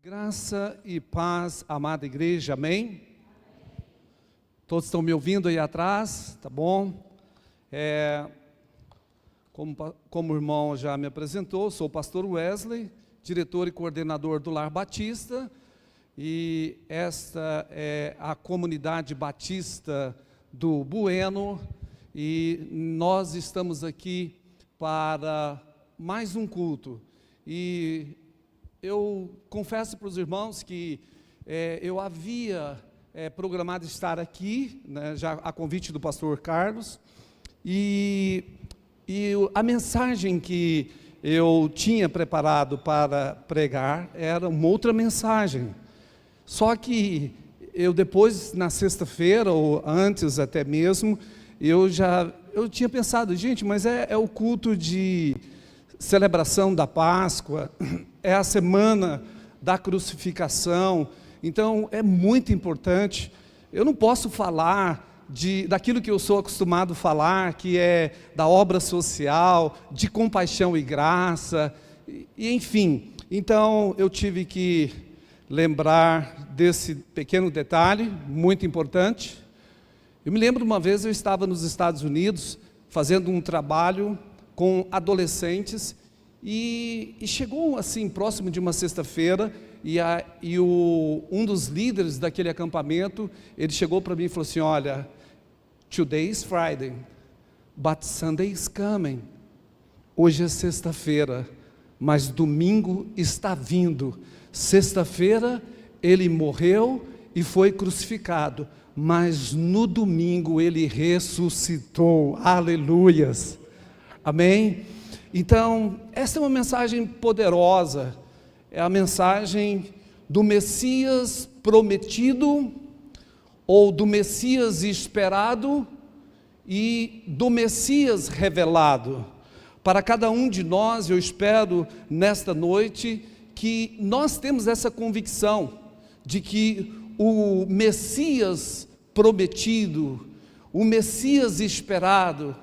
Graça e paz, amada igreja, amém? Todos estão me ouvindo aí atrás, tá bom? Como o irmão já me apresentou, sou o pastor Wesley, diretor e coordenador do Lar Batista, e esta é a comunidade batista do Bueno, e nós estamos aqui para mais um culto. E eu confesso para os irmãos que eu havia programado estar aqui, né, já a convite do pastor Carlos, e a mensagem que eu tinha preparado para pregar era uma outra mensagem. Só que eu depois, na sexta-feira, ou antes até mesmo, eu tinha pensado, gente, mas é o culto de celebração da Páscoa, é a semana da crucificação, então é muito importante. Eu não posso falar daquilo que eu sou acostumado a falar, que é da obra social, de compaixão e graça, e enfim. Então eu tive que lembrar desse pequeno detalhe, muito importante. Eu me lembro uma vez eu estava nos Estados Unidos, fazendo um trabalho com adolescentes, e chegou assim, próximo de uma sexta-feira, e um dos líderes daquele acampamento, ele chegou para mim e falou assim, olha, today is Friday, but Sunday is coming. Hoje é sexta-feira, mas domingo está vindo. Sexta-feira ele morreu e foi crucificado, mas no domingo ele ressuscitou, aleluias. Amém? Então, essa é uma mensagem poderosa, é a mensagem do Messias prometido, ou do Messias esperado, e do Messias revelado. Para cada um de nós, eu espero, nesta noite, que nós temos essa convicção, de que o Messias prometido, o Messias esperado,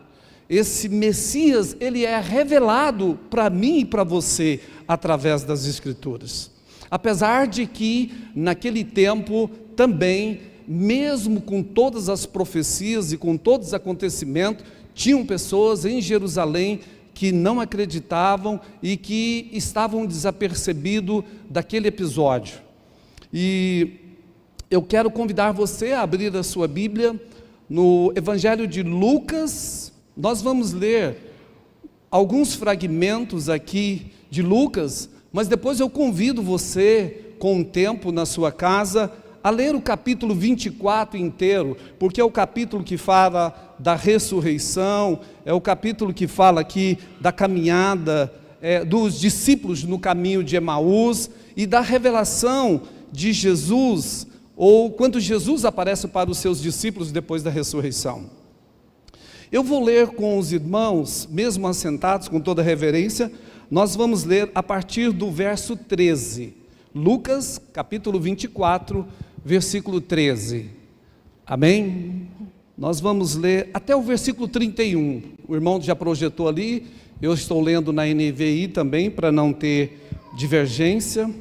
esse Messias, ele é revelado para mim e para você, através das Escrituras. Apesar de que, naquele tempo, também, mesmo com todas as profecias e com todos os acontecimentos, tinham pessoas em Jerusalém que não acreditavam e que estavam desapercebidos daquele episódio. E eu quero convidar você a abrir a sua Bíblia no Evangelho de Lucas. Nós vamos ler alguns fragmentos aqui de Lucas, mas depois eu convido você, com um tempo na sua casa, a ler o capítulo 24 inteiro, porque é o capítulo que fala da ressurreição, é o capítulo que fala aqui da caminhada dos discípulos no caminho de Emaús, e da revelação de Jesus, ou quando Jesus aparece para os seus discípulos depois da ressurreição. Eu vou ler com os irmãos, mesmo assentados, com toda reverência. Nós vamos ler a partir do verso 13, Lucas capítulo 24, versículo 13, amém? Nós vamos ler até o versículo 31, o irmão já projetou ali, eu estou lendo na NVI também, para não ter divergência.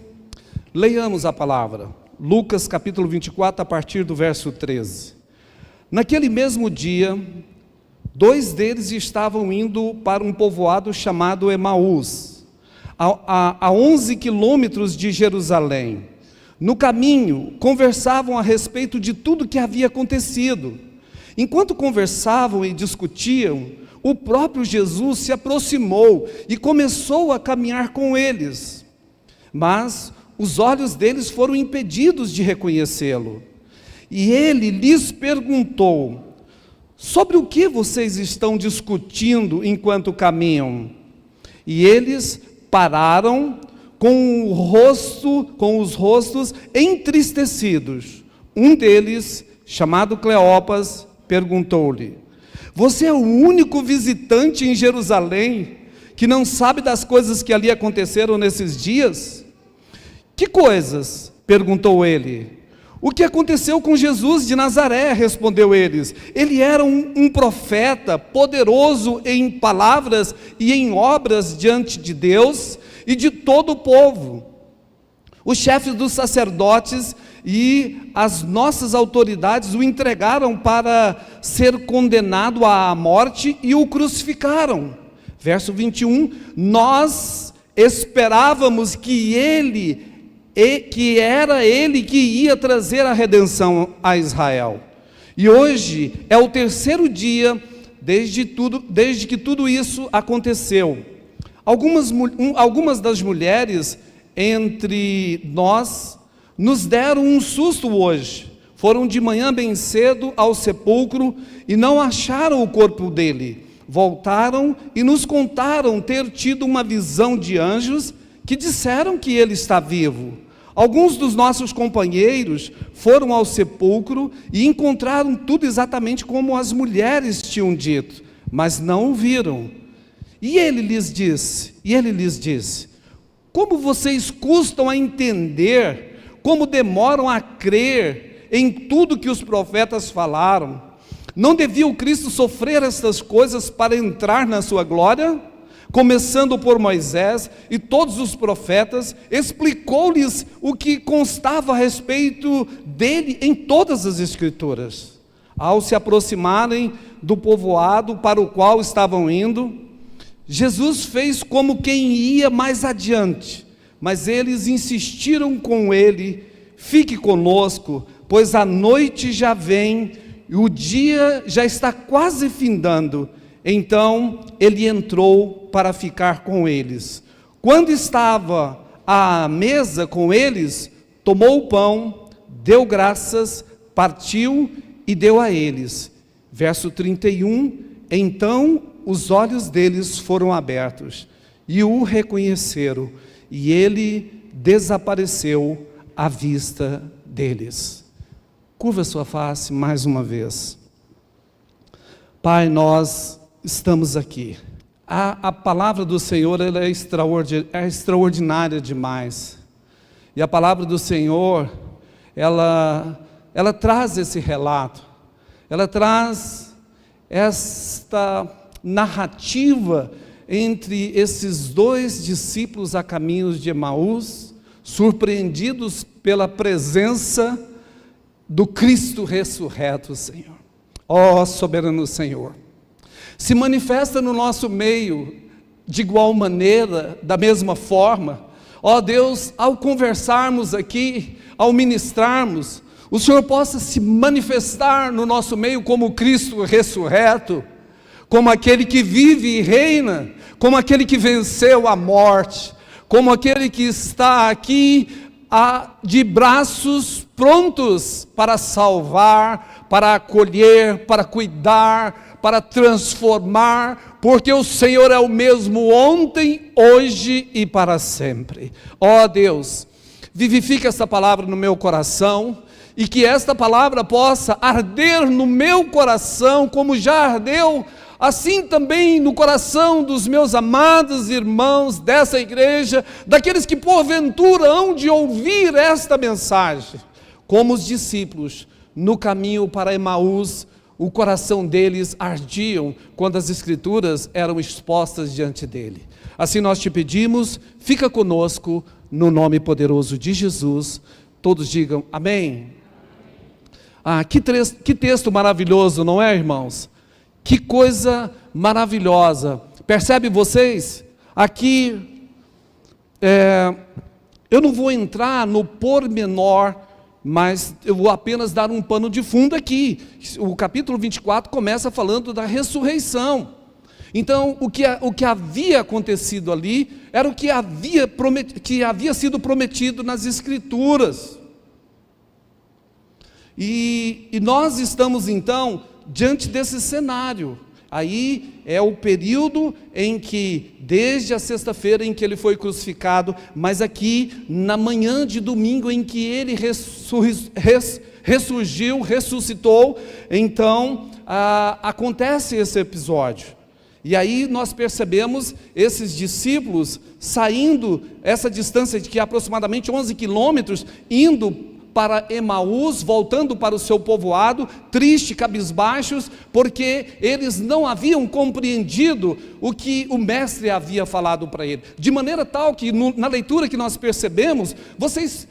Leiamos a palavra, Lucas capítulo 24, a partir do verso 13. Naquele mesmo dia, 2 deles estavam indo para um povoado chamado Emaús, a 11 quilômetros de Jerusalém. No caminho, conversavam a respeito de tudo que havia acontecido. Enquanto conversavam e discutiam, o próprio Jesus se aproximou e começou a caminhar com eles. Mas os olhos deles foram impedidos de reconhecê-lo. E ele lhes perguntou, sobre o que vocês estão discutindo enquanto caminham? E eles pararam com os rostos entristecidos. Um deles, chamado Cleopas, perguntou-lhe, você é o único visitante em Jerusalém que não sabe das coisas que ali aconteceram nesses dias? Que coisas? Perguntou ele. O que aconteceu com Jesus de Nazaré, respondeu eles. Ele era um profeta, poderoso em palavras e em obras diante de Deus e de todo o povo. Os chefes dos sacerdotes e as nossas autoridades o entregaram para ser condenado à morte e o crucificaram. Verso 21, nós esperávamos que era ele que ia trazer a redenção a Israel. E hoje é o terceiro dia desde que tudo isso aconteceu. Algumas das mulheres entre nós nos deram um susto hoje. Foram de manhã bem cedo ao sepulcro e não acharam o corpo dele. Voltaram e nos contaram ter tido uma visão de anjos que disseram que ele está vivo. Alguns dos nossos companheiros foram ao sepulcro e encontraram tudo exatamente como as mulheres tinham dito, mas não o viram. E ele lhes disse, como vocês custam a entender, como demoram a crer em tudo que os profetas falaram? Não devia o Cristo sofrer estas coisas para entrar na sua glória? Começando por Moisés e todos os profetas, explicou-lhes o que constava a respeito dele em todas as Escrituras. Ao se aproximarem do povoado para o qual estavam indo, Jesus fez como quem ia mais adiante, mas eles insistiram com ele, fique conosco, pois a noite já vem e o dia já está quase findando. Então ele entrou para ficar com eles. Quando estava à mesa com eles, tomou o pão, deu graças, partiu e deu a eles. Verso 31, então os olhos deles foram abertos e o reconheceram, e ele desapareceu à vista deles. Curva sua face mais uma vez. Pai, nós estamos aqui. A palavra do Senhor, ela é extraordinária demais. E a palavra do Senhor, ela traz esse relato, ela traz esta narrativa entre esses dois discípulos a caminhos de Emaús, surpreendidos pela presença do Cristo ressurreto, Senhor. Ó soberano Senhor, se manifesta no nosso meio de igual maneira, da mesma forma. Ó Deus, ao conversarmos aqui, ao ministrarmos, o Senhor possa se manifestar no nosso meio como Cristo ressurreto, como aquele que vive e reina, como aquele que venceu a morte, como aquele que está aqui de braços prontos para salvar, para acolher, para cuidar, para transformar, porque o Senhor é o mesmo ontem, hoje e para sempre. Ó Deus, vivifica esta palavra no meu coração, e que esta palavra possa arder no meu coração, como já ardeu, assim também no coração dos meus amados irmãos dessa igreja, daqueles que porventura hão de ouvir esta mensagem. Como os discípulos, no caminho para Emaús, o coração deles ardiam quando as Escrituras eram expostas diante dele. Assim nós te pedimos, fica conosco, no nome poderoso de Jesus. Todos digam amém. Que texto maravilhoso, não é, irmãos? Que coisa maravilhosa. Percebe vocês? Aqui, eu não vou entrar no pormenor, mas eu vou apenas dar um pano de fundo aqui. O capítulo 24 começa falando da ressurreição. Então, o que havia acontecido ali, era o que havia sido prometido nas Escrituras. E nós estamos então diante desse cenário. Aí é o período em que, desde a sexta-feira em que ele foi crucificado, mas aqui na manhã de domingo em que ele ressuscitou, então acontece esse episódio. E aí nós percebemos esses discípulos saindo essa distância de que aproximadamente 11 quilômetros, indo para Emaús, voltando para o seu povoado, triste, cabisbaixos, porque eles não haviam compreendido o que o mestre havia falado para ele. De maneira tal que na leitura que nós percebemos, vocês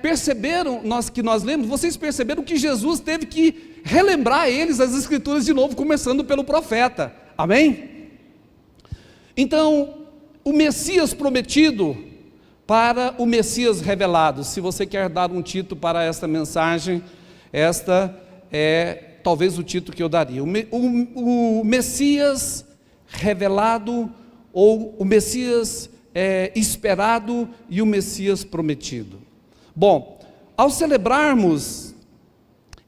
perceberam, que nós lemos, vocês perceberam que Jesus teve que relembrar a eles as escrituras de novo, começando pelo profeta. Amém? Então, o Messias prometido para o Messias revelado. Se você quer dar um título para esta mensagem, esta é talvez o título que eu daria. O Messias revelado, ou o Messias esperado e o Messias prometido. Bom, ao celebrarmos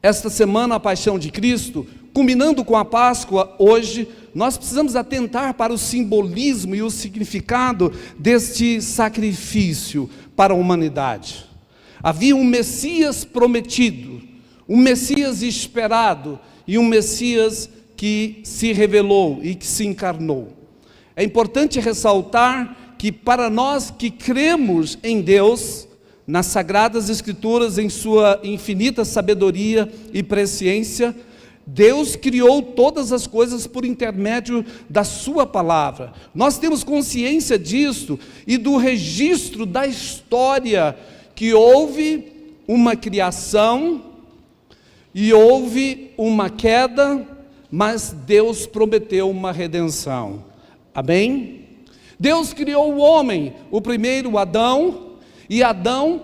esta semana a Paixão de Cristo, culminando com a Páscoa hoje, nós precisamos atentar para o simbolismo e o significado deste sacrifício para a humanidade. Havia um Messias prometido, um Messias esperado e um Messias que se revelou e que se encarnou. É importante ressaltar que para nós que cremos em Deus, nas Sagradas Escrituras, em sua infinita sabedoria e presciência, Deus criou todas as coisas por intermédio da sua palavra. Nós temos consciência disso e do registro da história, que houve uma criação e houve uma queda, mas Deus prometeu uma redenção. Amém? Deus criou o homem, o primeiro Adão, e Adão,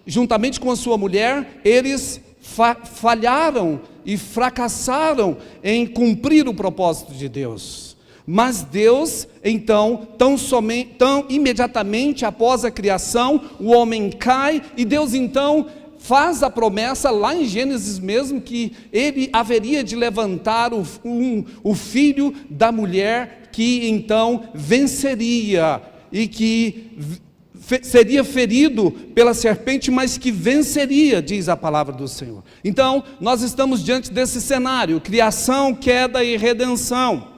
juntamente com a sua mulher, eles falharam e fracassaram em cumprir o propósito de Deus. Mas Deus, então, tão imediatamente após a criação, o homem cai, e Deus então faz a promessa lá em Gênesis mesmo, que ele haveria de levantar o filho da mulher, que então venceria, e que seria ferido pela serpente, mas que venceria, diz a palavra do Senhor. Então, nós estamos diante desse cenário: criação, queda e redenção.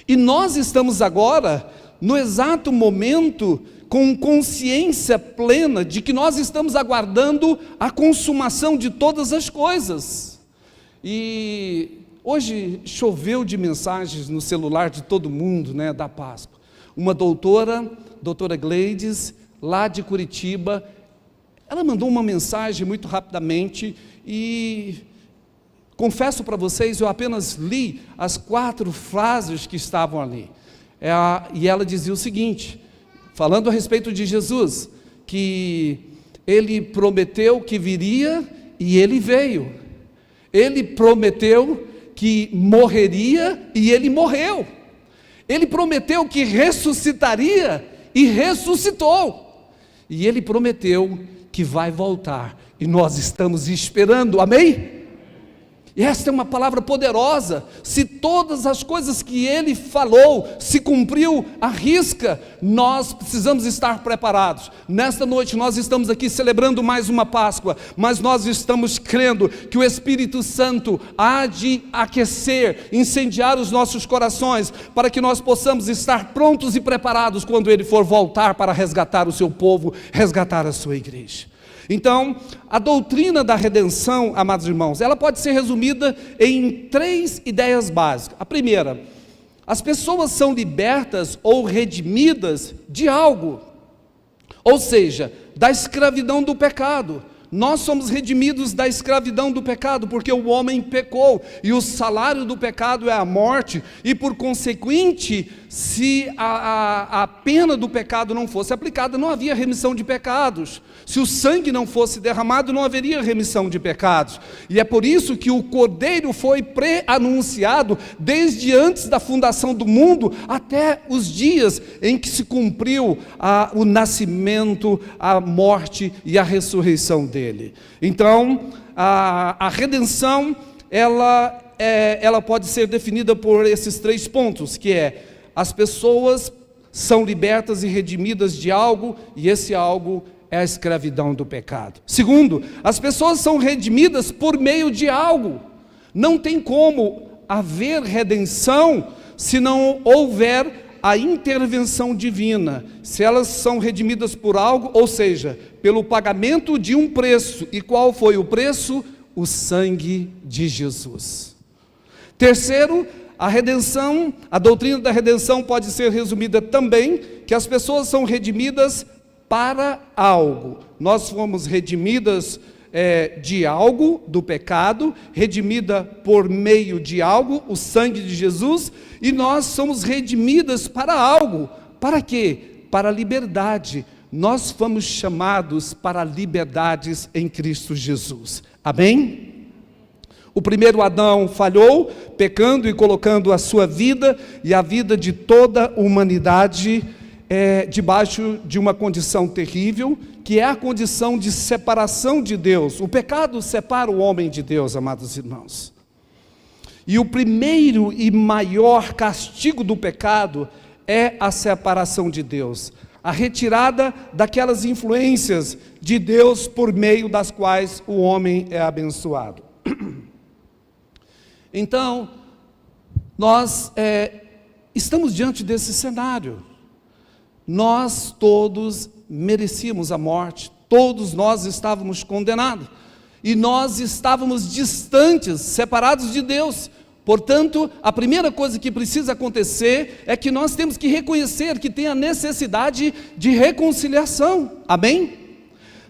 E nós estamos agora, no exato momento, com consciência plena de que nós estamos aguardando a consumação de todas as coisas. E hoje choveu de mensagens no celular de todo mundo, né, da Páscoa. Uma doutora Gleides, lá de Curitiba, ela mandou uma mensagem muito rapidamente, e confesso para vocês, eu apenas li as 4 frases que estavam ali. E ela dizia o seguinte, falando a respeito de Jesus, que ele prometeu que viria e ele veio. Ele prometeu que morreria e ele morreu. Ele prometeu que ressuscitaria e ressuscitou. E ele prometeu que vai voltar, e nós estamos esperando. Amém? E esta é uma palavra poderosa. Se todas as coisas que ele falou se cumpriu à risca, nós precisamos estar preparados. Nesta noite nós estamos aqui celebrando mais uma Páscoa, mas nós estamos crendo que o Espírito Santo há de aquecer, incendiar os nossos corações, para que nós possamos estar prontos e preparados quando ele for voltar para resgatar o seu povo, resgatar a sua igreja. Então, a doutrina da redenção, amados irmãos, ela pode ser resumida em 3 ideias básicas. A primeira: as pessoas são libertas ou redimidas de algo, ou seja, da escravidão do pecado. Nós somos redimidos da escravidão do pecado, porque o homem pecou, e o salário do pecado é a morte, e por consequente, se a pena do pecado não fosse aplicada, não havia remissão de pecados. Se o sangue não fosse derramado, não haveria remissão de pecados. E é por isso que o Cordeiro foi pré-anunciado desde antes da fundação do mundo, até os dias em que se cumpriu o nascimento, a morte e a ressurreição dele. Então, a redenção, ela pode ser definida por esses 3 pontos, que é: as pessoas são libertas e redimidas de algo, e esse algo é a escravidão do pecado. Segundo, as pessoas são redimidas por meio de algo. Não tem como haver redenção se não houver a intervenção divina. Se elas são redimidas por algo, ou seja, pelo pagamento de um preço. E qual foi o preço? O sangue de Jesus. Terceiro, a redenção, a doutrina da redenção pode ser resumida também, que as pessoas são redimidas para algo. Nós fomos redimidas de algo, do pecado, redimida por meio de algo, o sangue de Jesus, e nós somos redimidas para algo. Para quê? Para a liberdade. Nós fomos chamados para liberdades em Cristo Jesus. Amém? O primeiro Adão falhou, pecando e colocando a sua vida e a vida de toda a humanidade debaixo de uma condição terrível, que é a condição de separação de Deus. O pecado separa o homem de Deus, amados irmãos. E o primeiro e maior castigo do pecado é a separação de Deus, a retirada daquelas influências de Deus por meio das quais o homem é abençoado. Então, nós estamos diante desse cenário. Nós todos merecíamos a morte, todos nós estávamos condenados, e nós estávamos distantes, separados de Deus. Portanto, a primeira coisa que precisa acontecer é que nós temos que reconhecer que tem a necessidade de reconciliação. Amém?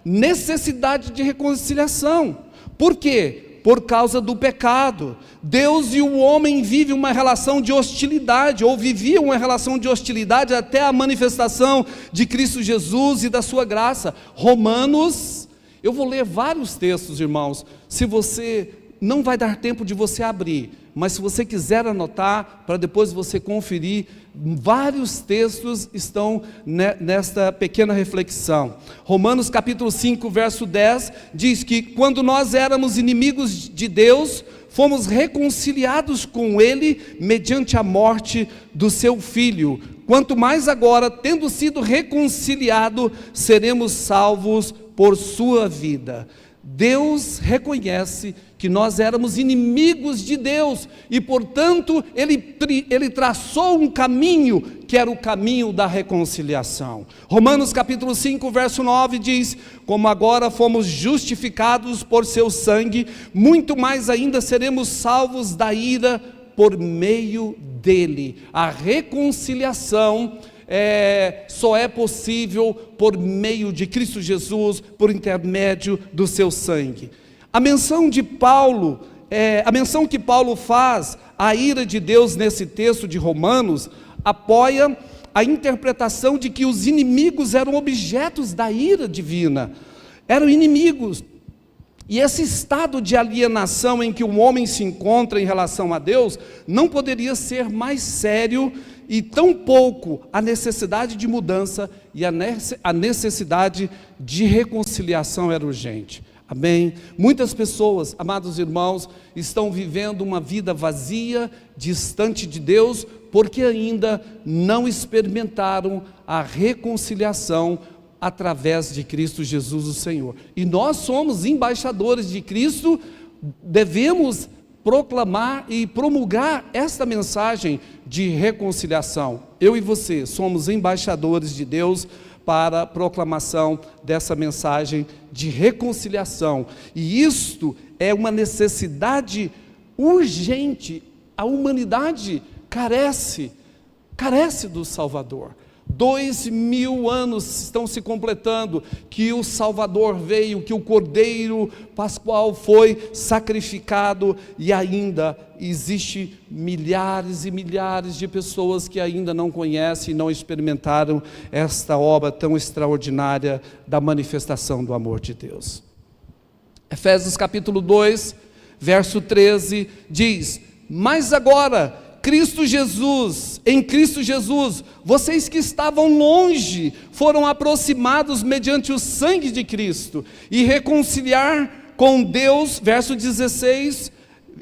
Necessidade de reconciliação. Por quê? Por causa do pecado. Deus e o homem vivem uma relação de hostilidade, ou viviam uma relação de hostilidade até a manifestação de Cristo Jesus e da sua graça. Romanos, eu vou ler vários textos, irmãos, se você, não vai dar tempo de você abrir, mas se você quiser anotar, para depois você conferir, vários textos estão nesta pequena reflexão. Romanos capítulo 5, verso 10, diz que quando nós éramos inimigos de Deus, fomos reconciliados com Ele mediante a morte do seu Filho. Quanto mais agora, tendo sido reconciliado, seremos salvos por sua vida. Deus reconhece que nós éramos inimigos de Deus e, portanto, Ele traçou um caminho, que era o caminho da reconciliação. Romanos capítulo 5, verso 9 diz: como agora fomos justificados por seu sangue, muito mais ainda seremos salvos da ira por meio dele. A reconciliação só é possível por meio de Cristo Jesus, por intermédio do seu sangue. A menção de Paulo, a menção que Paulo faz à ira de Deus nesse texto de Romanos, apoia a interpretação de que os inimigos eram objetos da ira divina, eram inimigos. E esse estado de alienação em que o homem se encontra em relação a Deus, não poderia ser mais sério, e tão pouco a necessidade de mudança e a necessidade de reconciliação era urgente. Amém? Muitas pessoas, amados irmãos, estão vivendo uma vida vazia, distante de Deus, porque ainda não experimentaram a reconciliação através de Cristo Jesus o Senhor. E nós somos embaixadores de Cristo, devemos proclamar e promulgar esta mensagem de reconciliação. Eu e você somos embaixadores de Deus para a proclamação dessa mensagem de reconciliação. E isto é uma necessidade urgente. A humanidade carece do Salvador. 2000 anos estão se completando que o Salvador veio, que o Cordeiro Pascual foi sacrificado, e ainda existe milhares e milhares de pessoas que ainda não conhecem e não experimentaram esta obra tão extraordinária da manifestação do amor de Deus. Efésios capítulo 2, verso 13 diz: mas agora, em Cristo Jesus, vocês que estavam longe, foram aproximados mediante o sangue de Cristo, e reconciliar com Deus, verso 16,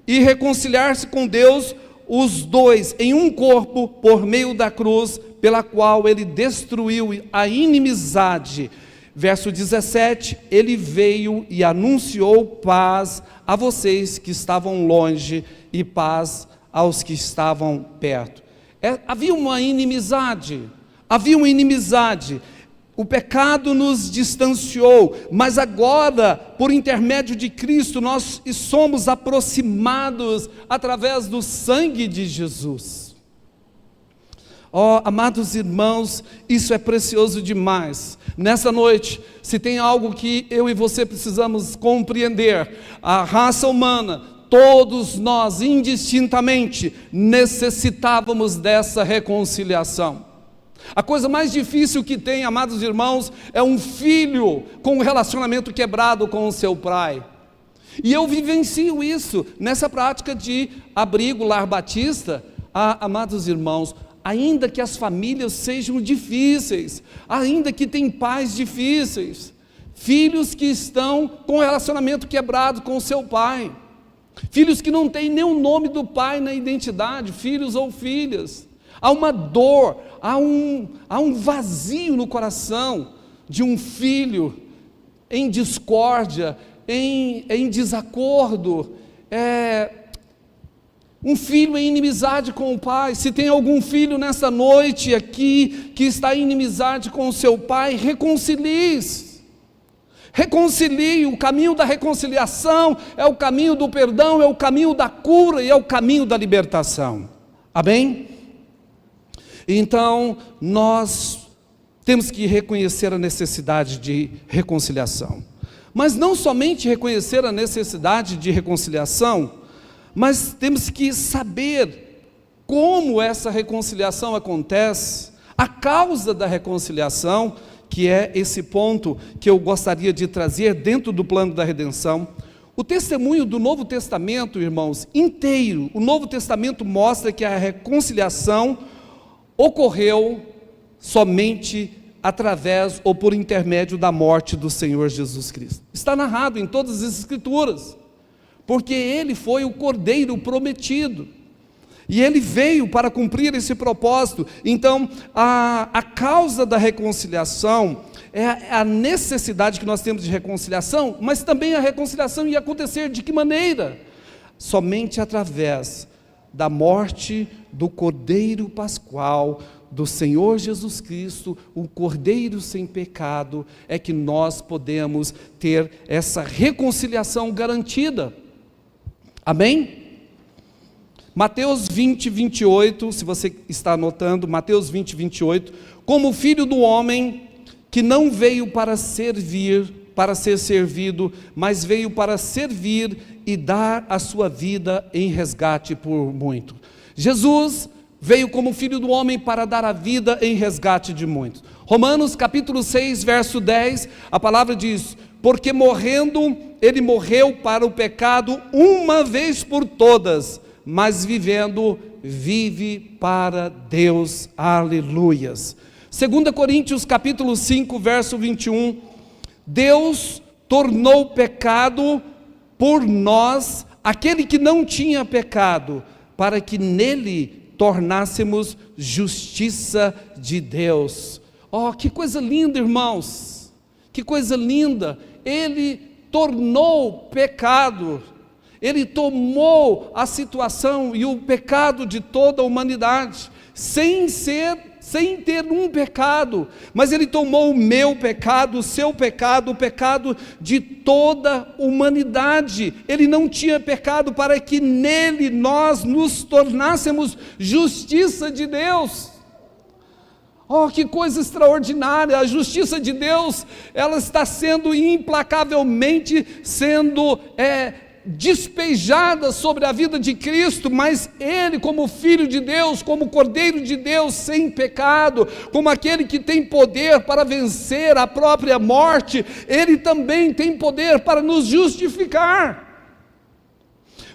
e reconciliar-se com Deus, os dois, em um corpo, por meio da cruz, pela qual Ele destruiu a inimizade. Verso 17, Ele veio e anunciou paz a vocês que estavam longe, e paz aos que estavam perto. Havia uma inimizade, O pecado nos distanciou, mas agora, por intermédio de Cristo, nós somos aproximados através do sangue de Jesus. Oh, amados irmãos, isso é precioso demais. Nessa noite, se tem algo que eu e você precisamos compreender, a raça humana, todos nós, indistintamente, necessitávamos dessa reconciliação. A coisa mais difícil que tem, amados irmãos, é um filho com um relacionamento quebrado com o seu pai. E eu vivencio isso nessa prática de abrigo, lar batista. Amados irmãos, ainda que as famílias sejam difíceis, ainda que tem pais difíceis, filhos que estão com relacionamento quebrado com o seu pai, filhos que não têm nem o nome do pai na identidade, filhos ou filhas, há uma dor, há um vazio no coração de um filho em discórdia, em desacordo, um filho em inimizade com o pai. Se tem algum filho nessa noite aqui que está em inimizade com o seu pai, reconcilie-se. Reconcilie. O caminho da reconciliação é o caminho do perdão, é o caminho da cura e é o caminho da libertação. Amém? Então, nós temos que reconhecer a necessidade de reconciliação. Mas não somente reconhecer a necessidade de reconciliação, mas temos que saber como essa reconciliação acontece, a causa da reconciliação, que é esse ponto que eu gostaria de trazer dentro do plano da redenção. O testemunho do Novo Testamento, irmãos, inteiro, o Novo Testamento mostra que a reconciliação ocorreu somente através ou por intermédio da morte do Senhor Jesus Cristo. Está narrado em todas as Escrituras, porque Ele foi o Cordeiro prometido, e Ele veio para cumprir esse propósito. Então, a causa da reconciliação é a necessidade que nós temos de reconciliação, mas também a reconciliação ia acontecer de que maneira? Somente através da morte do Cordeiro Pascual, do Senhor Jesus Cristo, o Cordeiro sem pecado, é que nós podemos ter essa reconciliação garantida. Amém? Mateus 20, 28, se você está anotando, Mateus 20, 28, como o Filho do Homem, que não veio para servir, para ser servido, mas veio para servir e dar a sua vida em resgate por muito. Jesus veio como Filho do Homem para dar a vida em resgate de muitos. Romanos capítulo 6, verso 10, a palavra diz: porque morrendo, Ele morreu para o pecado uma vez por todas, mas vivendo, vive para Deus. Aleluias. 2 Coríntios capítulo 5, verso 21, Deus tornou pecado por nós, aquele que não tinha pecado, para que nele tornássemos justiça de Deus. Oh, que coisa linda, irmãos, que coisa linda. Ele tornou pecado, Ele tomou a situação e o pecado de toda a humanidade, sem ter um pecado, mas Ele tomou o meu pecado, o seu pecado, o pecado de toda a humanidade. Ele não tinha pecado, para que nele nós nos tornássemos justiça de Deus. Oh, que coisa extraordinária! A justiça de Deus, ela está sendo implacavelmente despejada sobre a vida de Cristo, mas Ele, como Filho de Deus, como Cordeiro de Deus, sem pecado, como aquele que tem poder para vencer a própria morte, Ele também tem poder para nos justificar.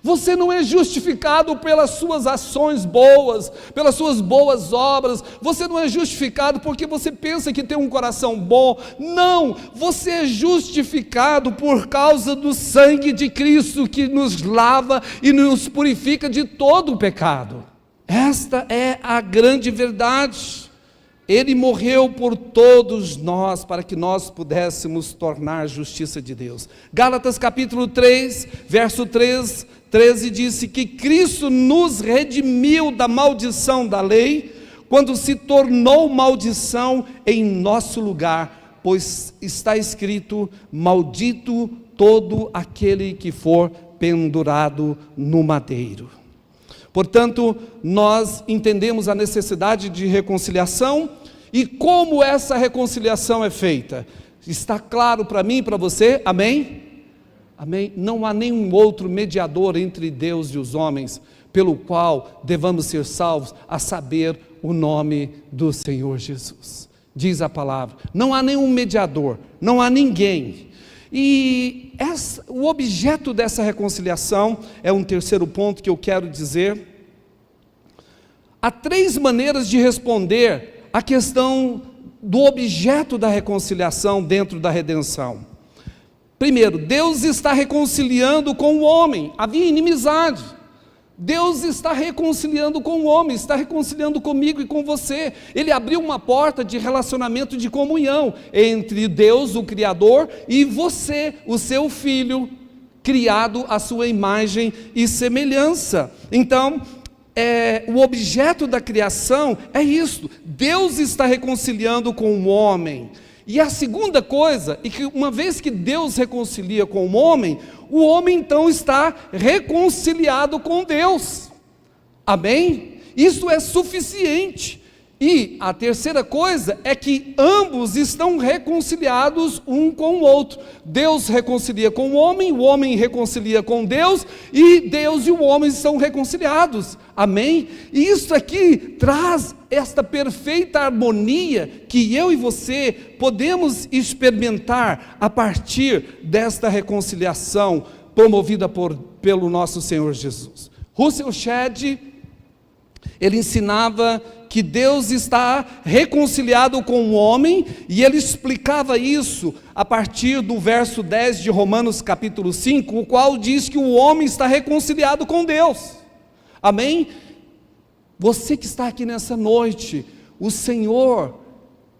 Você não é justificado pelas suas ações boas, pelas suas boas obras. Você não é justificado porque você pensa que tem um coração bom. Não, você é justificado por causa do sangue de Cristo, que nos lava e nos purifica de todo o pecado. Esta é a grande verdade. Ele morreu por todos nós, para que nós pudéssemos tornar justiça de Deus. Gálatas capítulo 3, verso 13 disse que Cristo nos redimiu da maldição da lei, quando se tornou maldição em nosso lugar, pois está escrito: maldito todo aquele que for pendurado no madeiro. Portanto, nós entendemos a necessidade de reconciliação e como essa reconciliação é feita. Está claro para mim e para você? Amém? Amém? Não há nenhum outro mediador entre Deus e os homens, pelo qual devamos ser salvos, a saber, o nome do Senhor Jesus. Diz a palavra, não há nenhum mediador, não há ninguém. E o objeto dessa reconciliação é um terceiro ponto que eu quero dizer. Há 3 maneiras de responder à questão do objeto da reconciliação dentro da redenção. Primeiro, Deus está reconciliando com o homem, havia inimizade. Deus está reconciliando com o homem, está reconciliando comigo e com você. Ele abriu uma porta de relacionamento, de comunhão entre Deus, o Criador, e você, o seu filho, criado à sua imagem e semelhança. Então, o objeto da criação é isto: Deus está reconciliando com o homem. E a segunda coisa, é que uma vez que Deus reconcilia com o homem então está reconciliado com Deus. Amém? Isso é suficiente. E a terceira coisa é que ambos estão reconciliados um com o outro. Deus reconcilia com o homem reconcilia com Deus, e Deus e o homem são reconciliados. Amém? E isso aqui traz esta perfeita harmonia que eu e você podemos experimentar a partir desta reconciliação promovida pelo nosso Senhor Jesus. Russell Shedd, ele ensinava que Deus está reconciliado com o homem, e ele explicava isso a partir do verso 10 de Romanos capítulo 5, o qual diz que o homem está reconciliado com Deus. Amém? Você que está aqui nessa noite, o Senhor,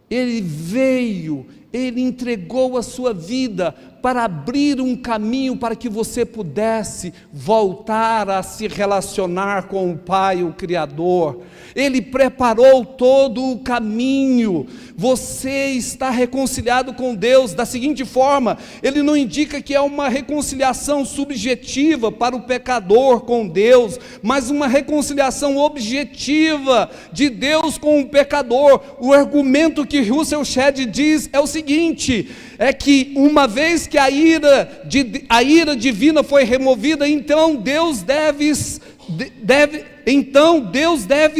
Ele veio, Ele entregou a sua vida para abrir um caminho para que você pudesse voltar a se relacionar com o Pai, o Criador. Ele preparou todo o caminho. Você está reconciliado com Deus da seguinte forma: ele não indica que é uma reconciliação subjetiva para o pecador com Deus, mas uma reconciliação objetiva de Deus com o pecador. O argumento que Russell Shedd diz é o seguinte: é que uma vez que a ira divina foi removida, então Deus deve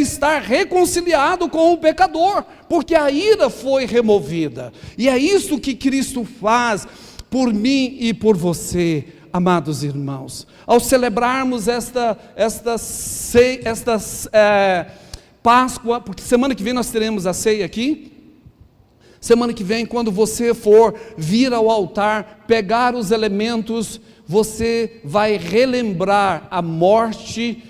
estar reconciliado com o pecador, porque a ira foi removida. E é isso que Cristo faz por mim e por você, amados irmãos. Ao celebrarmos esta Páscoa, porque semana que vem nós teremos a ceia aqui. Semana que vem, quando você for vir ao altar, pegar os elementos, você vai relembrar a morte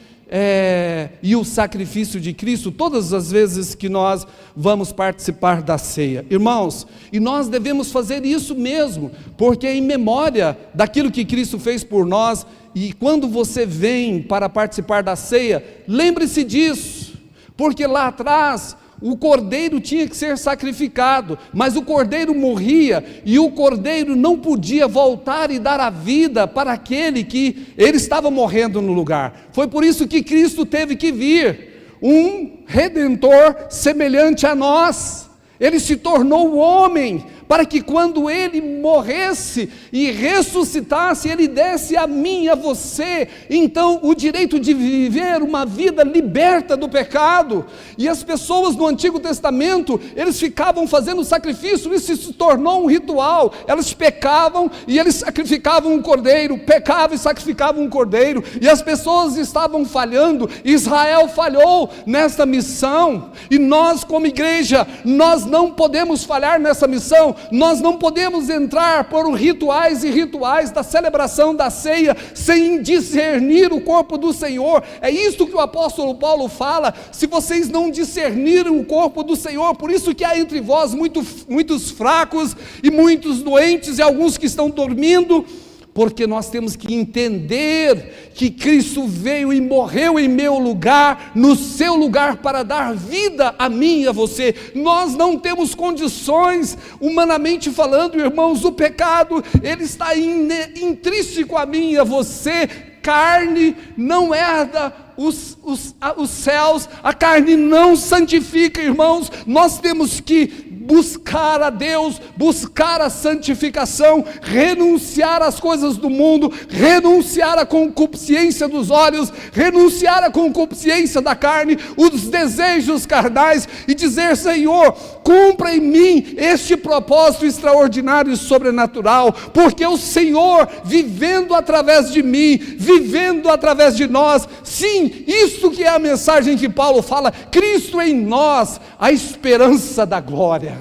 e o sacrifício de Cristo, todas as vezes que nós vamos participar da ceia. Irmãos, e nós devemos fazer isso mesmo, porque em memória daquilo que Cristo fez por nós. E quando você vem para participar da ceia, lembre-se disso, porque lá atrás o cordeiro tinha que ser sacrificado, mas o cordeiro morria, e o cordeiro não podia voltar e dar a vida para aquele que ele estava morrendo no lugar. Foi por isso que Cristo teve que vir, um redentor semelhante a nós. Ele se tornou homem, para que quando ele morresse e ressuscitasse, ele desse a mim e a você, então, o direito de viver uma vida liberta do pecado. E as pessoas no Antigo Testamento, eles ficavam fazendo sacrifício, isso se tornou um ritual. Elas pecavam e eles sacrificavam um cordeiro, pecavam e sacrificavam um cordeiro, e as pessoas estavam falhando. Israel falhou nessa missão, e nós como igreja, nós não podemos falhar nessa missão. Nós não podemos entrar por rituais e rituais da celebração da ceia sem discernir o corpo do Senhor. É isso que o apóstolo Paulo fala: se vocês não discernirem o corpo do Senhor, por isso que há entre vós muitos fracos e muitos doentes, e alguns que estão dormindo, porque nós temos que entender que Cristo veio e morreu em meu lugar, no seu lugar, para dar vida a mim e a você. Nós não temos condições, humanamente falando, irmãos, o pecado, ele está intrínseco a mim e a você. Carne não herda os céus, a carne não santifica, irmãos. Nós temos que buscar a Deus, buscar a santificação, renunciar às coisas do mundo, renunciar à concupiscência dos olhos, renunciar à concupiscência da carne, os desejos carnais, e dizer: Senhor, cumpra em mim este propósito extraordinário e sobrenatural, porque o Senhor, vivendo através de mim, vivendo através de nós, sim, isso que é a mensagem que Paulo fala, Cristo em nós, a esperança da glória.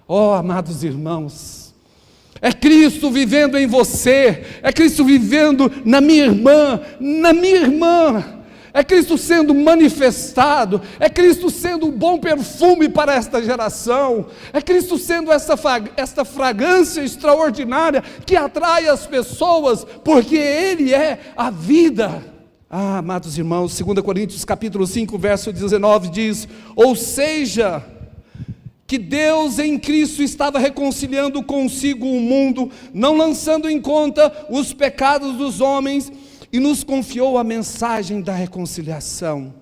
Oh, amados irmãos, é Cristo vivendo em você, é Cristo vivendo na minha irmã, é Cristo sendo manifestado, é Cristo sendo um bom perfume para esta geração, é Cristo sendo esta fragrância extraordinária que atrai as pessoas, porque Ele é a vida. Ah, amados irmãos, 2 Coríntios capítulo 5, verso 19 diz: ou seja, que Deus em Cristo estava reconciliando consigo o mundo, não lançando em conta os pecados dos homens, e nos confiou a mensagem da reconciliação.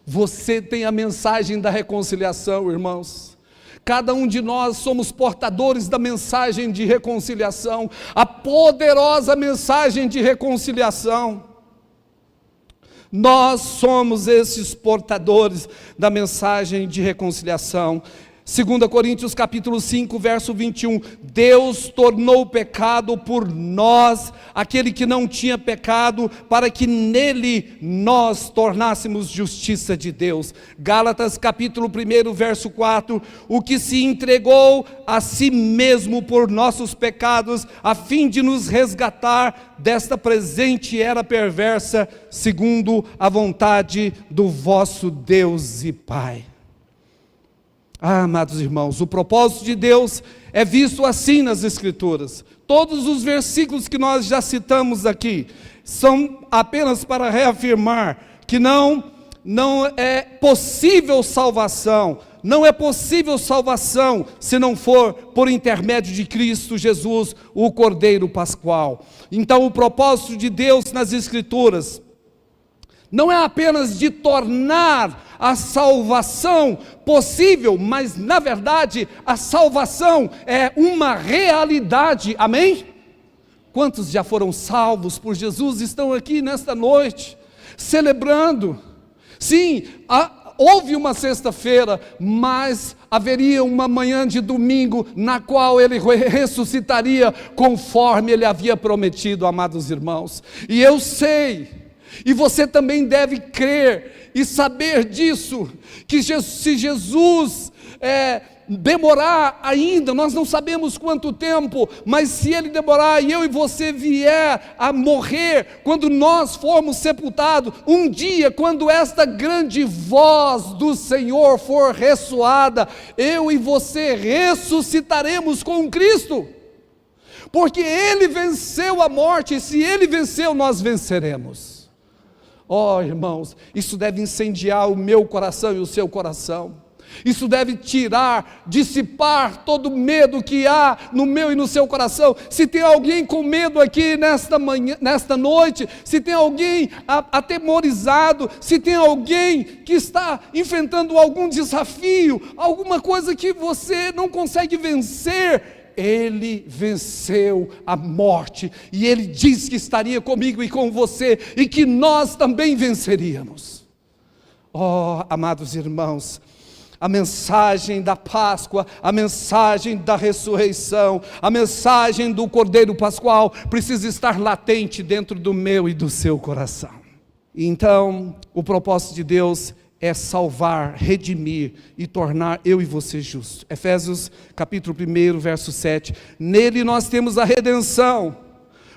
Você tem a mensagem da reconciliação, irmãos. Cada um de nós somos portadores da mensagem de reconciliação, a poderosa mensagem de reconciliação. Nós somos esses portadores da mensagem de reconciliação. 2 Coríntios capítulo 5, verso 21, Deus tornou pecado por nós, aquele que não tinha pecado, para que nele nós tornássemos justiça de Deus. Gálatas capítulo 1, verso 4, o que se entregou a si mesmo por nossos pecados, a fim de nos resgatar desta presente era perversa, segundo a vontade do vosso Deus e Pai. Ah, amados irmãos, o propósito de Deus é visto assim nas Escrituras. Todos os versículos que nós já citamos aqui são apenas para reafirmar que não é possível salvação. Não é possível salvação se não for por intermédio de Cristo Jesus, o Cordeiro Pascual. Então, o propósito de Deus nas Escrituras não é apenas de tornar a salvação possível, mas na verdade a salvação é uma realidade, amém? Quantos já foram salvos por Jesus estão aqui nesta noite, celebrando? Sim, houve uma sexta-feira, mas haveria uma manhã de domingo, na qual Ele ressuscitaria, conforme Ele havia prometido, amados irmãos. E eu sei, e você também deve crer e saber disso, que se Jesus demorar ainda, nós não sabemos quanto tempo, mas se Ele demorar e eu e você vier a morrer, quando nós formos sepultados, um dia, quando esta grande voz do Senhor for ressoada, eu e você ressuscitaremos com Cristo, porque Ele venceu a morte, e se Ele venceu, nós venceremos. Oh, irmãos, isso deve incendiar o meu coração e o seu coração. Isso deve dissipar todo medo que há no meu e no seu coração. Se tem alguém com medo aqui nesta noite, se tem alguém atemorizado, se tem alguém que está enfrentando algum desafio, alguma coisa que você não consegue vencer, Ele venceu a morte, e Ele disse que estaria comigo e com você, e que nós também venceríamos. Oh, amados irmãos, a mensagem da Páscoa, a mensagem da ressurreição, a mensagem do Cordeiro Pascual precisa estar latente dentro do meu e do seu coração. Então, o propósito de Deus é salvar, redimir e tornar eu e você justos. Efésios capítulo 1, verso 7. Nele nós temos a redenção,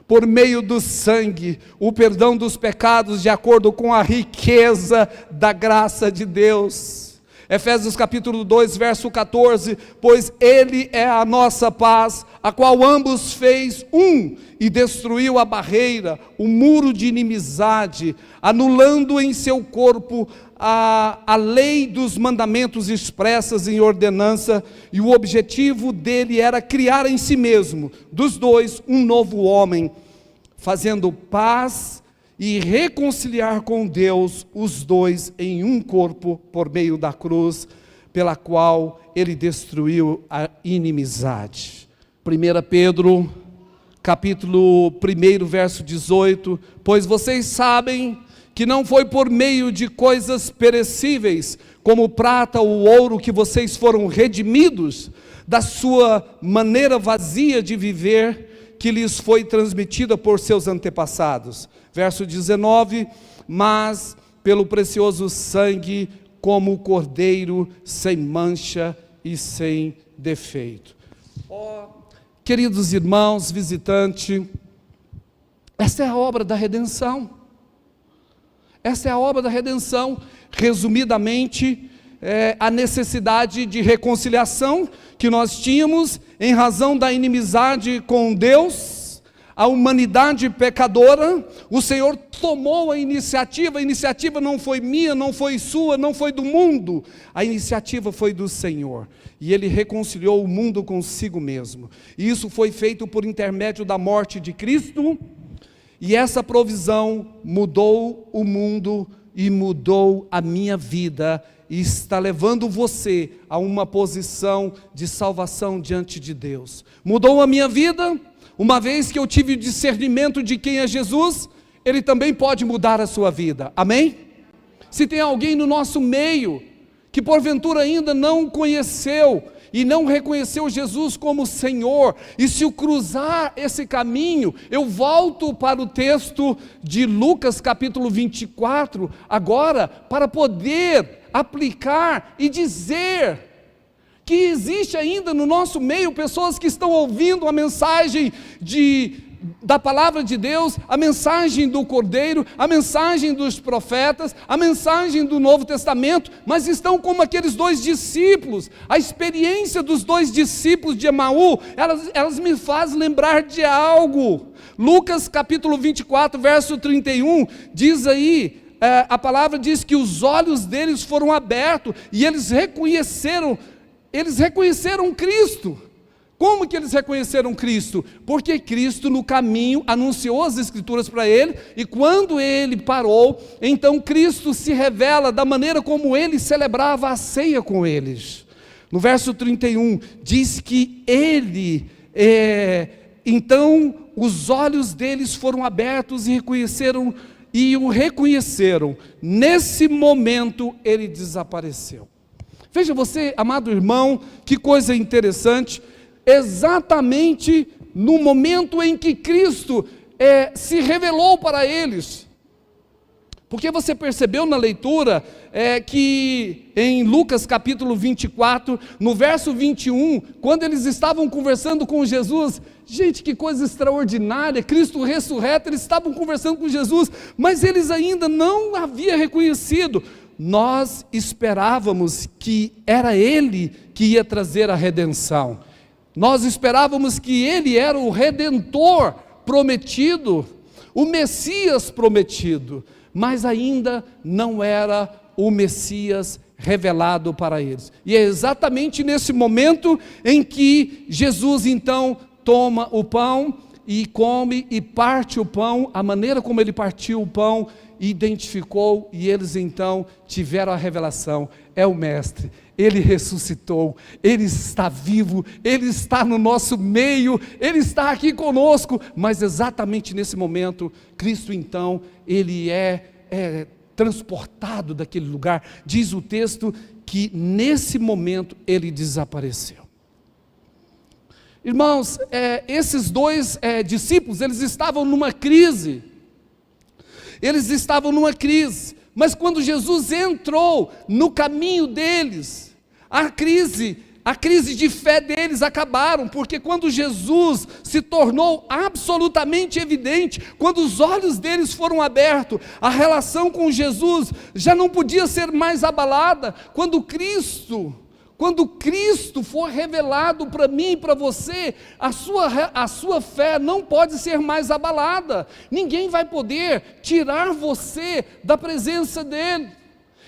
por meio do sangue, o perdão dos pecados, de acordo com a riqueza da graça de Deus. Efésios capítulo 2, verso 14, pois Ele é a nossa paz, a qual ambos fez um, e destruiu a barreira, o muro de inimizade, anulando em seu corpo a lei dos mandamentos expressas em ordenança, e o objetivo dele era criar em si mesmo, dos dois, um novo homem, fazendo paz e reconciliar com Deus os dois em um corpo por meio da cruz, pela qual ele destruiu a inimizade. 1 Pedro, capítulo 1, verso 18, pois vocês sabem que não foi por meio de coisas perecíveis, como prata ou ouro, que vocês foram redimidos da sua maneira vazia de viver, que lhes foi transmitida por seus antepassados. Verso 19, mas pelo precioso sangue, como o cordeiro, sem mancha e sem defeito. Queridos irmãos, visitante, essa é a obra da redenção. Essa é a obra da redenção. Resumidamente, a necessidade de reconciliação que nós tínhamos em razão da inimizade com Deus, a humanidade pecadora. O Senhor tomou a iniciativa não foi minha, não foi sua, não foi do mundo, a iniciativa foi do Senhor, e Ele reconciliou o mundo consigo mesmo, e isso foi feito por intermédio da morte de Cristo, e essa provisão mudou o mundo, e mudou a minha vida, e está levando você a uma posição de salvação diante de Deus. Mudou a minha vida, uma vez que eu tive o discernimento de quem é Jesus, Ele também pode mudar a sua vida, amém? Se tem alguém no nosso meio, que porventura ainda não conheceu, e não reconheceu Jesus como Senhor, e se eu cruzar esse caminho, eu volto para o texto de Lucas capítulo 24, agora, para poder aplicar e dizer, que existe ainda no nosso meio, pessoas que estão ouvindo a mensagem da palavra de Deus, a mensagem do Cordeiro, a mensagem dos profetas, a mensagem do Novo Testamento, mas estão como aqueles dois discípulos. A experiência dos dois discípulos de Emaú, elas me fazem lembrar de algo. Lucas capítulo 24, verso 31, diz aí, a palavra diz que os olhos deles foram abertos, e eles reconheceram Cristo. Como que eles reconheceram Cristo? Porque Cristo no caminho anunciou as Escrituras para ele, e quando ele parou, então Cristo se revela da maneira como ele celebrava a ceia com eles. No verso 31, diz que então os olhos deles foram abertos e o reconheceram. Nesse momento ele desapareceu. Veja você, amado irmão, que coisa interessante. Exatamente no momento em que Cristo se revelou para eles, porque você percebeu na leitura que em Lucas capítulo 24, no verso 21, quando eles estavam conversando com Jesus, gente, que coisa extraordinária, Cristo ressurreto, eles estavam conversando com Jesus, mas eles ainda não haviam reconhecido. Nós esperávamos que era Ele que ia trazer a redenção. Nós esperávamos que Ele era o Redentor prometido, o Messias prometido, mas ainda não era o Messias revelado para eles. E é exatamente nesse momento em que Jesus então toma o pão e come e parte o pão, a maneira como Ele partiu o pão, identificou, e eles então tiveram a revelação: é o Mestre, Ele ressuscitou, Ele está vivo, Ele está no nosso meio, Ele está aqui conosco. Mas exatamente nesse momento, Cristo então, Ele é transportado daquele lugar. Diz o texto que nesse momento Ele desapareceu. Irmãos, esses dois discípulos, eles estavam numa crise. Mas quando Jesus entrou no caminho deles, a crise A crise de fé deles acabaram, porque quando Jesus se tornou absolutamente evidente, quando os olhos deles foram abertos, a relação com Jesus já não podia ser mais abalada. Quando Cristo for revelado para mim e para você, a sua fé não pode ser mais abalada. Ninguém vai poder tirar você da presença dele.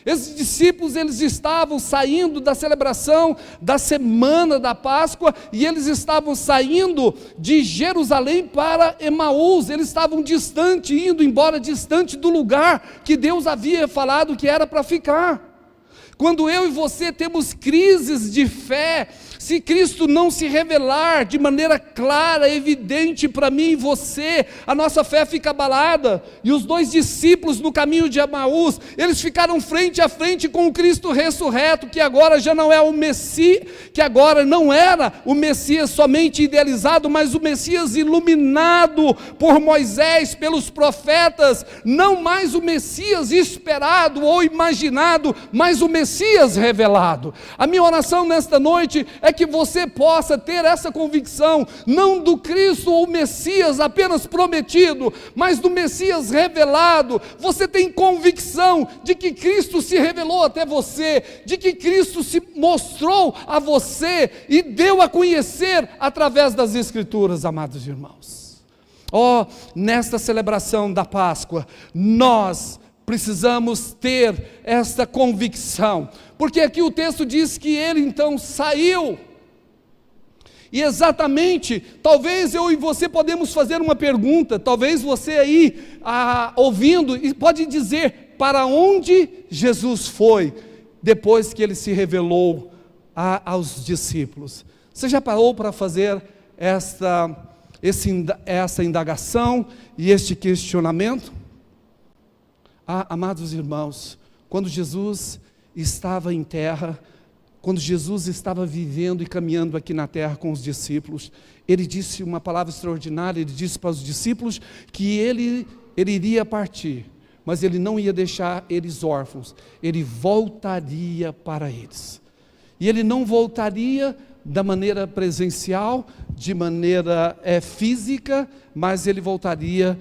Esses discípulos, eles estavam saindo da celebração da semana da Páscoa, e eles estavam saindo de Jerusalém para Emaús. Eles estavam distante, indo embora distante do lugar que Deus havia falado que era para ficar. Quando eu e você temos crises de fé, se Cristo não se revelar de maneira clara, evidente para mim e você, a nossa fé fica abalada. E os 2 discípulos no caminho de Emaús, eles ficaram frente a frente com o Cristo ressurreto, que agora já não é o Messias, que agora não era o Messias somente idealizado, mas o Messias iluminado por Moisés, pelos profetas, não mais o Messias esperado ou imaginado, mas o Messias revelado. A minha oração nesta noite é que você possa ter essa convicção, não do Cristo ou Messias apenas prometido, mas do Messias revelado. Você tem convicção de que Cristo se revelou até você, de que Cristo se mostrou a você e deu a conhecer através das Escrituras, amados irmãos. Nesta celebração da Páscoa, nós precisamos ter esta convicção, porque aqui o texto diz que ele então saiu, e exatamente, talvez eu e você podemos fazer uma pergunta, talvez você aí ouvindo, e pode dizer, para onde Jesus foi, depois que ele se revelou aos discípulos? Você já parou para fazer essa indagação e este questionamento? Amados irmãos, quando Jesus estava em terra, quando Jesus estava vivendo e caminhando aqui na terra com os discípulos, ele disse uma palavra extraordinária. Ele disse para os discípulos que ele iria partir, mas ele não ia deixar eles órfãos, ele voltaria para eles. E ele não voltaria da maneira presencial, de maneira física, mas ele voltaria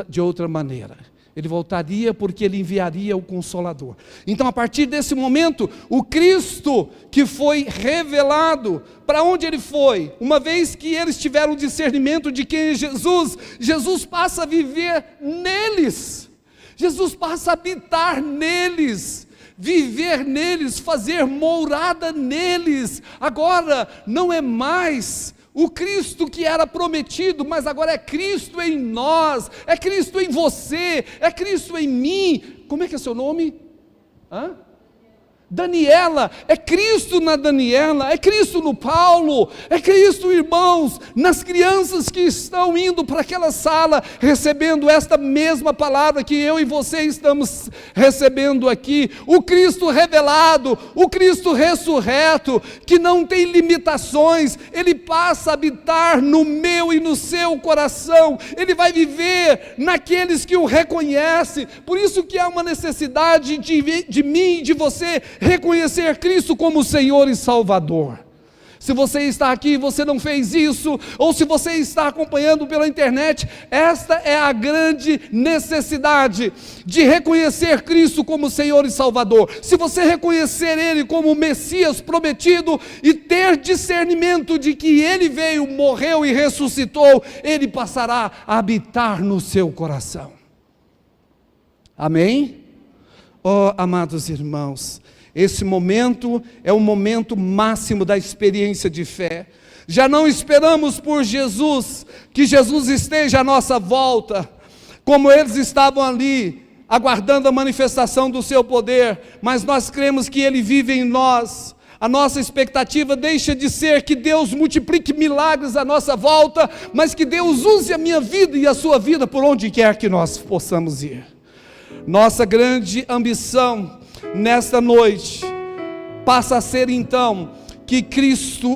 de outra maneira. Ele voltaria porque ele enviaria o Consolador. Então, a partir desse momento, o Cristo que foi revelado, para onde ele foi? Uma vez que eles tiveram discernimento de quem é Jesus, Jesus passa a viver neles. Jesus passa a habitar neles, viver neles, fazer morada neles. Agora, não é mais o Cristo que era prometido, mas agora é Cristo em nós, é Cristo em você, é Cristo em mim. Como é que é seu nome? Daniela, é Cristo na Daniela, é Cristo no Paulo, é Cristo, irmãos, nas crianças que estão indo para aquela sala, recebendo esta mesma palavra que eu e você estamos recebendo aqui. O Cristo revelado, o Cristo ressurreto, que não tem limitações, ele passa a habitar no meu e no seu coração, ele vai viver naqueles que o reconhecem. Por isso que há uma necessidade de mim e de você reconhecer Cristo como Senhor e Salvador. Se você está aqui e você não fez isso, ou se você está acompanhando pela internet, esta é a grande necessidade de reconhecer Cristo como Senhor e Salvador. Se você reconhecer Ele como o Messias prometido e ter discernimento de que Ele veio, morreu e ressuscitou, Ele passará a habitar no seu coração. Amém? Amados irmãos, esse momento é o momento máximo da experiência de fé. Já não esperamos por Jesus, que Jesus esteja à nossa volta, como eles estavam ali, aguardando a manifestação do seu poder, mas nós cremos que Ele vive em nós. A nossa expectativa deixa de ser que Deus multiplique milagres à nossa volta, mas que Deus use a minha vida e a sua vida por onde quer que nós possamos ir. Nossa grande ambição nesta noite passa a ser então que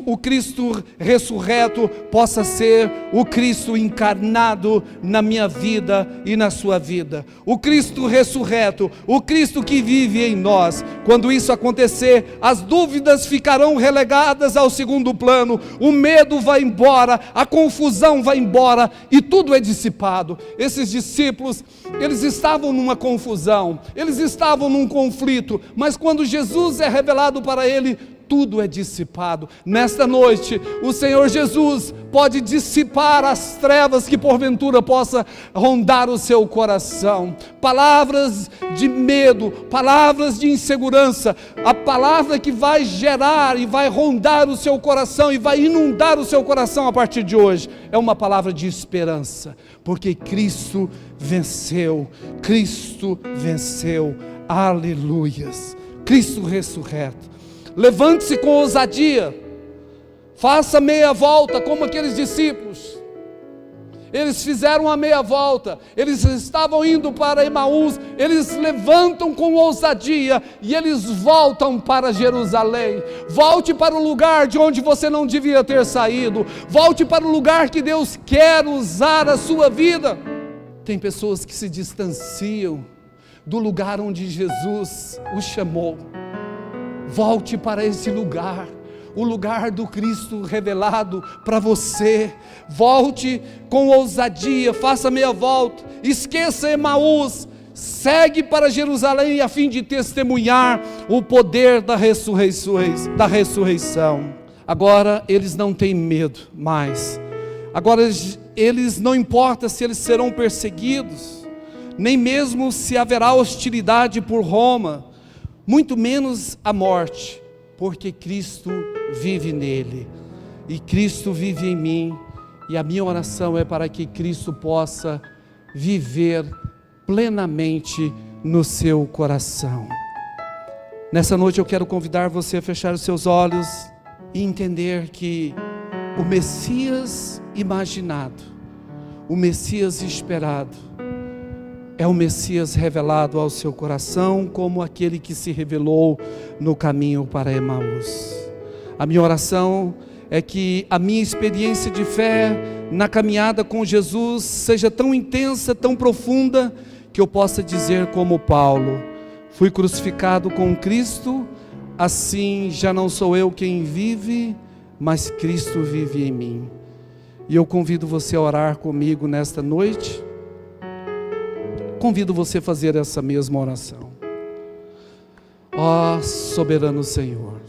o Cristo ressurreto possa ser o Cristo encarnado na minha vida e na sua vida. O Cristo ressurreto, o Cristo que vive em nós. Quando isso acontecer, as dúvidas ficarão relegadas ao segundo plano, o medo vai embora, a confusão vai embora e tudo é dissipado. Esses discípulos, eles estavam numa confusão, eles estavam num conflito, mas quando Jesus é revelado para ele, tudo é dissipado. Nesta noite, o Senhor Jesus pode dissipar as trevas que porventura possa rondar o seu coração. Palavras de medo, palavras de insegurança, a palavra que vai gerar e vai rondar o seu coração e vai inundar o seu coração a partir de hoje, é uma palavra de esperança, porque Cristo venceu, Cristo venceu, aleluias, Cristo ressurreto. Levante-se com ousadia, faça meia volta como aqueles discípulos. Eles fizeram a meia volta, eles estavam indo para Emaús, eles levantam com ousadia e eles voltam para Jerusalém. Volte para o lugar de onde você não devia ter saído, volte para o lugar que Deus quer usar a sua vida. Tem pessoas que se distanciam do lugar onde Jesus os chamou. Volte para esse lugar, o lugar do Cristo revelado para você. Volte com ousadia, faça meia volta, esqueça Emaús, segue para Jerusalém a fim de testemunhar o poder da ressurreição. Agora eles não têm medo mais, agora eles não importa se eles serão perseguidos, nem mesmo se haverá hostilidade por Roma, muito menos a morte, porque Cristo vive nele, e Cristo vive em mim, e a minha oração é para que Cristo possa viver plenamente no seu coração. Nessa noite eu quero convidar você a fechar os seus olhos e entender que o Messias imaginado, o Messias esperado, é o Messias revelado ao seu coração, como aquele que se revelou no caminho para Emaús. A minha oração é que a minha experiência de fé na caminhada com Jesus seja tão intensa, tão profunda, que eu possa dizer como Paulo: fui crucificado com Cristo, assim já não sou eu quem vive, mas Cristo vive em mim. E eu convido você a orar comigo nesta noite. Convido você a fazer essa mesma oração. Ó soberano Senhor,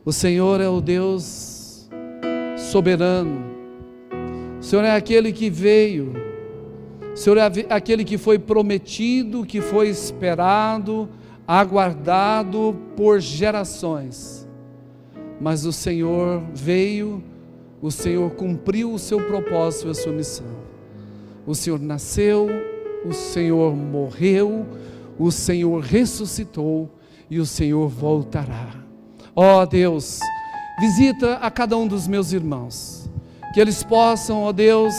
o Senhor é o Deus soberano, o Senhor é aquele que veio, o Senhor é aquele que foi prometido, que foi esperado, aguardado por gerações, mas o Senhor veio, o Senhor cumpriu o seu propósito e a sua missão. O Senhor nasceu, o Senhor morreu, o Senhor ressuscitou e o Senhor voltará. Ó Deus, visita a cada um dos meus irmãos, que eles possam, ó Deus,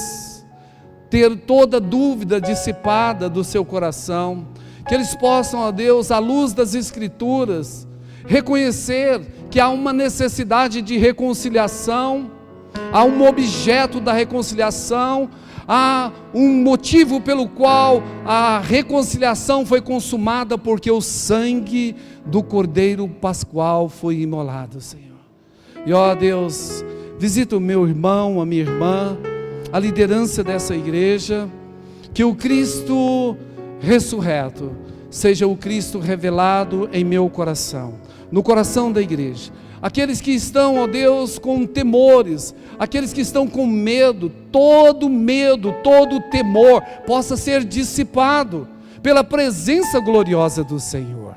ter toda dúvida dissipada do seu coração, que eles possam, ó Deus, à luz das Escrituras, reconhecer que há uma necessidade de reconciliação, há um objeto da reconciliação, há um motivo pelo qual a reconciliação foi consumada, porque o sangue do Cordeiro Pascual foi imolado, Senhor. E ó Deus, visita o meu irmão, a minha irmã, a liderança dessa igreja, que o Cristo ressurreto seja o Cristo revelado em meu coração, no coração da igreja. Aqueles que estão, ó Deus, com temores, aqueles que estão com medo, todo temor possa ser dissipado pela presença gloriosa do Senhor.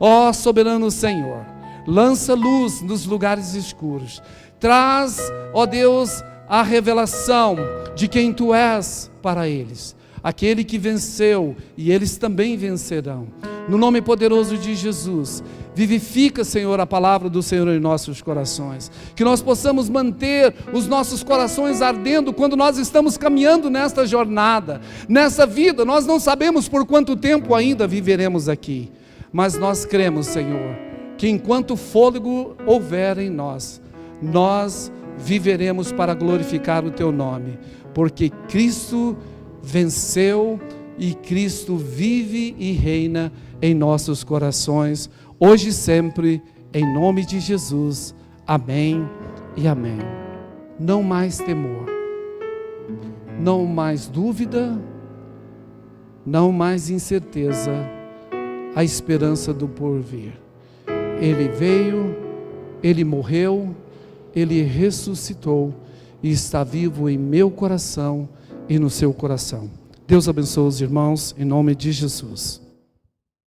Ó soberano Senhor, lança luz nos lugares escuros, traz, ó Deus, a revelação de quem Tu és para eles, aquele que venceu, e eles também vencerão. No nome poderoso de Jesus, vivifica, Senhor, a palavra do Senhor em nossos corações, que nós possamos manter os nossos corações ardendo quando nós estamos caminhando nesta jornada, nessa vida. Nós não sabemos por quanto tempo ainda viveremos aqui, mas nós cremos, Senhor, que enquanto fôlego houver em nós, nós viveremos para glorificar o Teu nome, porque Cristo venceu e Cristo vive e reina em nossos corações, hoje e sempre, em nome de Jesus. Amém e amém. Não mais temor, não mais dúvida, não mais incerteza, a esperança do porvir. Ele veio, Ele morreu, Ele ressuscitou e está vivo em meu coração e no seu coração. Deus abençoe os irmãos, em nome de Jesus.